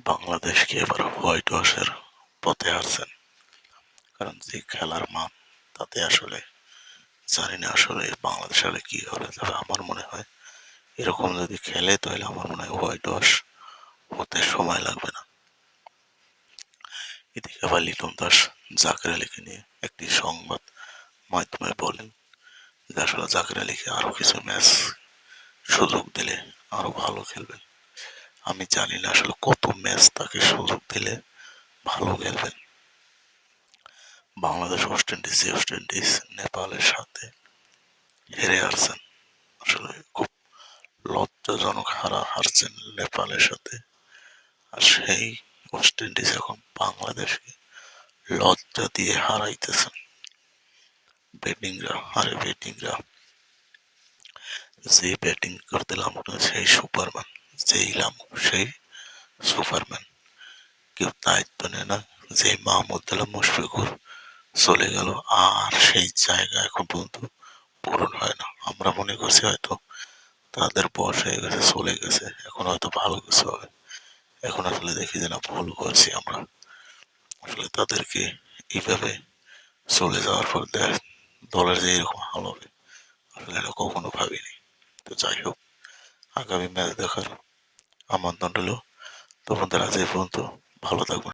বাংলাদেশ কি এবার হোয়াইট ওয়াশের পথে আসছেন? কারণ যে খেলার মান তাতে আসলে জানি না আসলে বাংলাদেশ হলে কি হবে। তবে আমার মনে হয় এরকম যদি খেলে তাহলে আমার মনে হয় হোয়াইট ওয়াশ হতে সময় লাগবে না। এদিকে আবার লিটন দাস জাকের আলীকে নিয়ে একটি সংবাদ মাধ্যমে বলেন যে আসলে জাকের আলীকে আরো কিছু ম্যাচ সুযোগ দিলে আরো ভালো খেলবেন। আমি জানি না আসলে কত ম্যাচ তাকে সুযোগ দিলে ভালো খেলবেন। বাংলাদেশ ওয়েস্ট ইন্ডিজ নেপালের সাথে হেরে আসছেন, আসলে খুব লজ্জাজনক হারছেন নেপালের সাথে। আর সেই ওয়েস্ট ইন্ডিজ এখন বাংলাদেশকে লজ্জা দিয়ে হারাইতেছেন। ব্যাটিংরা যে ব্যাটিং করতে লামুন সেই সুপারম্যান, যেই লামুন সেই সুপারম্যান, কেউ দায়িত্ব নেয় না। যে মাহমুদুল্লাহ মুশফিকুর চলে গেল আর সেই জায়গা এখন পর্যন্ত পূরণ হয় না। আমরা মনে করছি হয়তো তাদের বয়স হয়ে গেছে, চলে গেছে, এখন হয়তো ভালো কিছু হবে। এখন আসলে দেখি যে না, ভুল করছি আমরা। আসলে তাদেরকে এইভাবে চলে যাওয়ার পর দলের যে এরকম হাল হবে আসলে এটা কখনো ভাবিনি। তো যাই হোক, আগামী ম্যাচ দেখার আমন্ত্রণ রইল। তোমাদের আজ এই পর্যন্ত, ভালো থাকবেন।